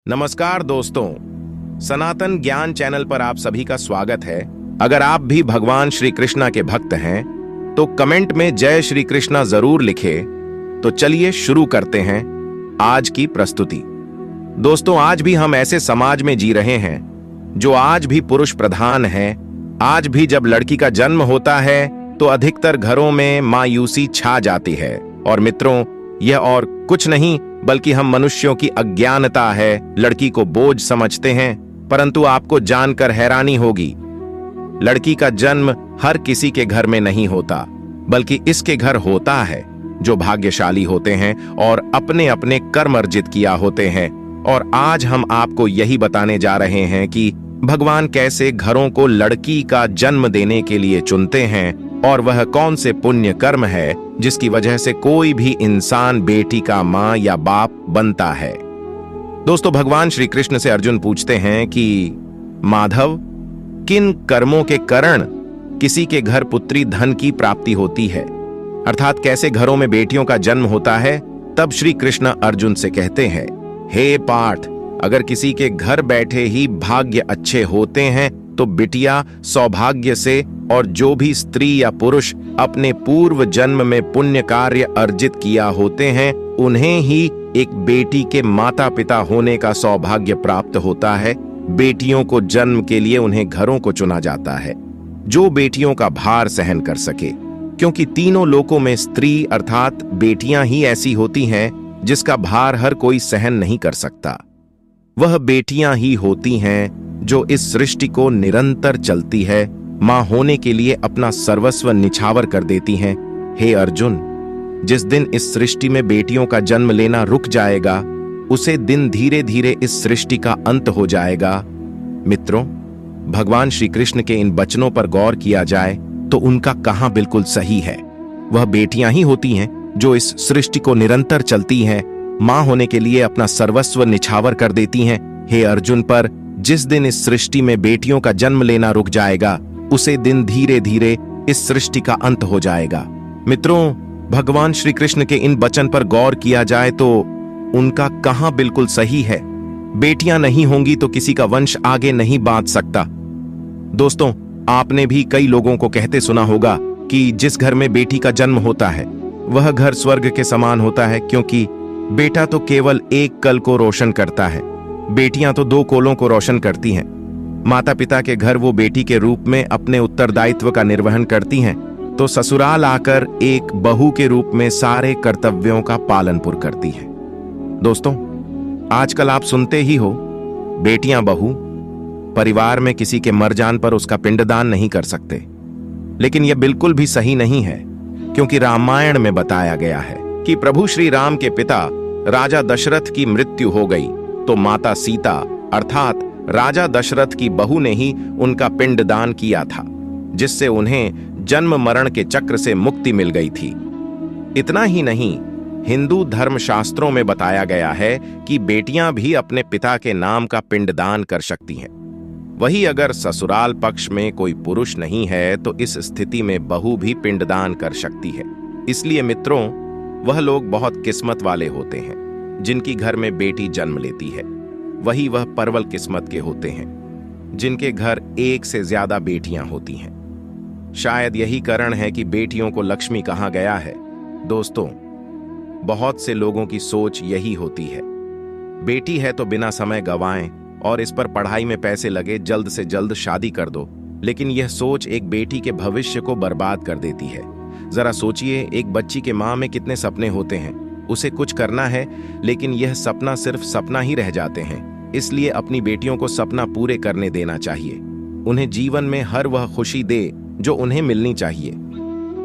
नमस्कार दोस्तों, सनातन ज्ञान चैनल पर आप सभी का स्वागत है। अगर आप भी भगवान श्री कृष्णा के भक्त हैं तो कमेंट में जय श्री कृष्णा जरूर लिखें। तो चलिए शुरू करते हैं आज की प्रस्तुति। दोस्तों, आज भी हम ऐसे समाज में जी रहे हैं जो आज भी पुरुष प्रधान है। आज भी जब लड़की का जन्म होता है तो अधिकतर घरों में मायूसी छा जाती है। और मित्रों, यह और कुछ नहीं बल्कि हम मनुष्यों की अज्ञानता है। लड़की को बोझ समझते हैं, परंतु आपको जानकर हैरानी होगी, लड़की का जन्म हर किसी के घर में नहीं होता, बल्कि इसके घर होता है जो भाग्यशाली होते हैं और अपने अपने कर्म अर्जित किया होते हैं। और आज हम आपको यही बताने जा रहे हैं कि भगवान कैसे घरों को लड़की का जन्म देने के लिए चुनते हैं और वह कौन से पुण्य कर्म है जिसकी वजह से कोई भी इंसान बेटी का मां या बाप बनता है। दोस्तों, भगवान श्री कृष्ण से अर्जुन पूछते हैं कि माधव, किन कर्मों के कारण किसी के घर पुत्री धन की प्राप्ति होती है, अर्थात कैसे घरों में बेटियों का जन्म होता है। तब श्री कृष्ण अर्जुन से कहते हैं, हे पार्थ, अगर किसी के घर बैठे ही भाग्य अच्छे होते हैं तो बिटिया सौभाग्य से, और जो भी स्त्री या पुरुष अपने पूर्व जन्म में पुण्य कार्य अर्जित किया होते हैं उन्हें ही एक बेटी के माता पिता होने का सौभाग्य प्राप्त होता है। बेटियों को जन्म के लिए उन्हें घरों को चुना जाता है जो बेटियों का भार सहन कर सके, क्योंकि तीनों लोकों में स्त्री अर्थात बेटियां ही ऐसी होती हैं जिसका भार हर कोई सहन नहीं कर सकता। वह बेटियां ही होती हैं जो इस सृष्टि को निरंतर चलती है, मां होने के लिए अपना सर्वस्व निछावर कर देती हैं। हे अर्जुन, जिस दिन इस सृष्टि में बेटियों का जन्म लेना रुक जाएगा, उसे दिन धीरे धीरे इस सृष्टि का अंत हो जाएगा। मित्रों, भगवान श्री कृष्ण के इन वचनों पर गौर किया जाए तो उनका कहां बिल्कुल सही है। वह बेटियां ही होती हैं जो इस सृष्टि को निरंतर चलती हैं, मां होने के लिए अपना सर्वस्व निछावर कर देती हैं। हे अर्जुन, पर जिस दिन इस सृष्टि में बेटियों का जन्म लेना रुक जाएगा, उसे दिन धीरे धीरे इस सृष्टि का अंत हो जाएगा। मित्रों, भगवान श्री कृष्ण के इन वचन पर गौर किया जाए तो उनका कहां बिल्कुल सही है। बेटियां नहीं होंगी तो किसी का वंश आगे नहीं बांध सकता। दोस्तों, आपने भी कई लोगों को कहते सुना होगा कि जिस घर में बेटी का जन्म होता है वह घर स्वर्ग के समान होता है, क्योंकि बेटा तो केवल एक कल को रोशन करता है, बेटियां तो दो कोलों को रोशन करती हैं। माता पिता के घर वो बेटी के रूप में अपने उत्तरदायित्व का निर्वहन करती हैं, तो ससुराल आकर एक बहू के रूप में सारे कर्तव्यों का पालन पूर्ण करती हैं। दोस्तों, आजकल आप सुनते ही हो, बेटियां बहू परिवार में किसी के मर जान पर उसका पिंडदान नहीं कर सकते। लेकिन यह बिल्कुल भी सही नहीं है, क्योंकि रामायण में बताया गया है कि प्रभु श्री राम के पिता राजा दशरथ की मृत्यु हो गई तो माता सीता अर्थात राजा दशरथ की बहू ने ही उनका पिंडदान किया था, जिससे उन्हें जन्म मरण के चक्र से मुक्ति मिल गई थी। इतना ही नहीं, हिंदू धर्मशास्त्रों में बताया गया है कि बेटियां भी अपने पिता के नाम का पिंडदान कर सकती हैं। वही अगर ससुराल पक्ष में कोई पुरुष नहीं है तो इस स्थिति में बहू भी पिंडदान कर सकती है। इसलिए मित्रों, वह लोग बहुत किस्मत वाले होते हैं जिनकी घर में बेटी जन्म लेती है। वही वह परवल किस्मत के होते हैं जिनके घर एक से ज्यादा बेटियां होती हैं। शायद यही कारण है कि बेटियों को लक्ष्मी कहा गया है। दोस्तों, बहुत से लोगों की सोच यही होती है, बेटी है तो बिना समय गंवाएं और इस पर पढ़ाई में पैसे लगे, जल्द से जल्द शादी कर दो। लेकिन यह सोच एक बेटी के भविष्य को बर्बाद कर देती है। जरा सोचिए, एक बच्ची के मां में कितने सपने होते हैं, उसे कुछ करना है लेकिन यह सपना सिर्फ सपना ही रह जाते हैं। इसलिए अपनी बेटियों को सपना पूरे करने देना चाहिए। उन्हें जीवन में हर वह खुशी दे जो उन्हें मिलनी चाहिए।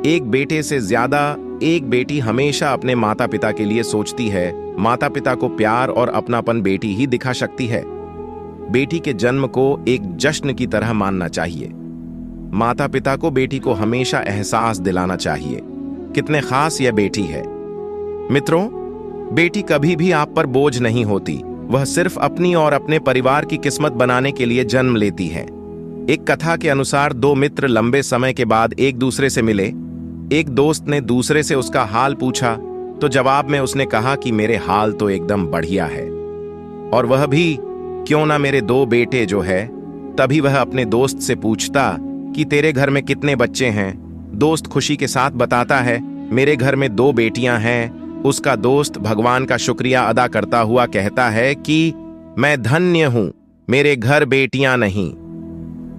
एक बेटे से ज्यादा एक बेटी हमेशा अपने माता पिता के लिए सोचती है। माता पिता को प्यार और अपनापन बेटी ही दिखा सकती है। बेटी के जन्म को एक जश्न की तरह मानना चाहिए। माता पिता को बेटी को हमेशा एहसास दिलाना चाहिए कितने खास यह बेटी है। मित्रों, बेटी कभी भी आप पर बोझ नहीं होती, वह सिर्फ अपनी और अपने परिवार की किस्मत बनाने के लिए जन्म लेती है। एक कथा के अनुसार दो मित्र लंबे समय के बाद एक दूसरे से मिले। एक दोस्त ने दूसरे से उसका हाल पूछा तो जवाब में उसने कहा कि मेरे हाल तो एकदम बढ़िया है। और वह भी क्यों ना मेरे 2 बेटे जो है। तभी वह अपने दोस्त से पूछता कि तेरे घर में कितने बच्चे हैं। दोस्त खुशी के साथ बताता है, मेरे घर में 2 बेटियां हैं। उसका दोस्त भगवान का शुक्रिया अदा करता हुआ कहता है कि मैं धन्य हूं, मेरे घर बेटियां नहीं।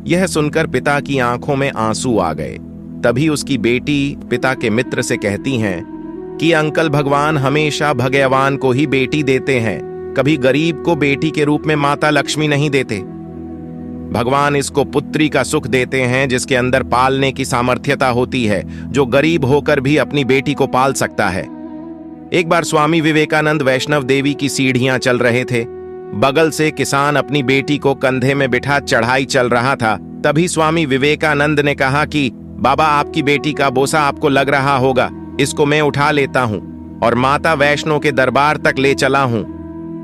यह सुनकर पिता की आंखों में आंसू आ गए। तभी उसकी बेटी पिता के मित्र से कहती हैं कि अंकल, भगवान हमेशा भाग्यवान को ही बेटी देते हैं, कभी गरीब को बेटी के रूप में माता लक्ष्मी नहीं देते। भगवान इसको पुत्री का सुख देते हैं जिसके अंदर पालने की सामर्थ्यता होती है, जो गरीब होकर भी अपनी बेटी को पाल सकता है। एक बार स्वामी विवेकानंद वैष्णव देवी की सीढ़ियां चल रहे थे। बगल से किसान अपनी बेटी को कंधे में बिठा चढ़ाई चल रहा था। तभी स्वामी विवेकानंद ने कहा कि बाबा, आपकी बेटी का बोझा आपको लग रहा होगा, इसको मैं उठा लेता हूं और माता वैष्णो के दरबार तक ले चला हूं।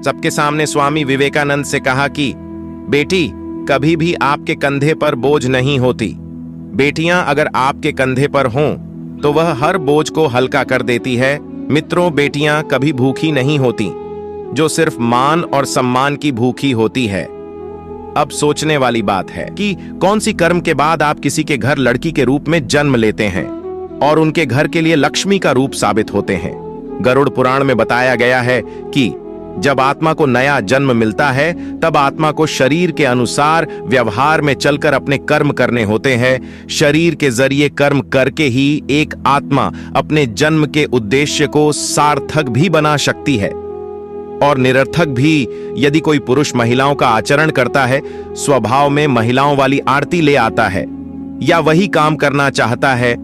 सबके सामने स्वामी विवेकानंद से कहा कि बेटी, कभी भी आपके कंधे पर बोझ नहीं होती। बेटियां अगर आपके कंधे पर हों तो वह हर बोझ को हल्का कर देती है। मित्रों, बेटियां कभी भूखी नहीं होती, जो सिर्फ मान और सम्मान की भूखी होती है। अब सोचने वाली बात है कि कौन सी कर्म के बाद आप किसी के घर लड़की के रूप में जन्म लेते हैं और उनके घर के लिए लक्ष्मी का रूप साबित होते हैं। गरुड़ पुराण में बताया गया है कि जब आत्मा को नया जन्म मिलता है तब आत्मा को शरीर के अनुसार व्यवहार में चलकर अपने कर्म करने होते हैं। शरीर के जरिए कर्म करके ही एक आत्मा अपने जन्म के उद्देश्य को सार्थक भी बना सकती है और निरर्थक भी। यदि कोई पुरुष महिलाओं का आचरण करता है, स्वभाव में महिलाओं वाली आरती ले आता है या वही काम करना चाहता है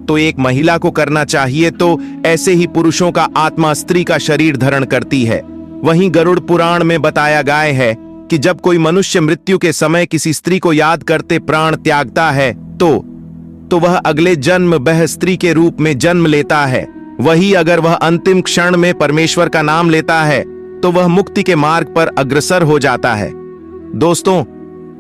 तो एक महिला को करना चाहिए, तो ऐसे ही पुरुषों का आत्मा स्त्री का शरीर धारण करती है। वहीं गरुड़ पुराण में बताया गया है कि जब कोई मनुष्य मृत्यु के समय किसी स्त्री को याद करते प्राण त्यागता है तो वह अगले जन्म वह स्त्री के रूप में जन्म लेता है। वही अगर वह अंतिम क्षण में परमेश्वर का नाम लेता है तो वह मुक्ति के मार्ग पर अग्रसर हो जाता है। दोस्तों,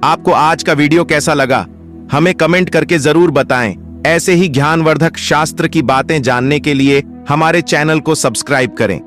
आपको आज का वीडियो कैसा लगा हमें कमेंट करके जरूर बताएं। ऐसे ही ज्ञानवर्धक शास्त्र की बातें जानने के लिए हमारे चैनल को सब्सक्राइब करें।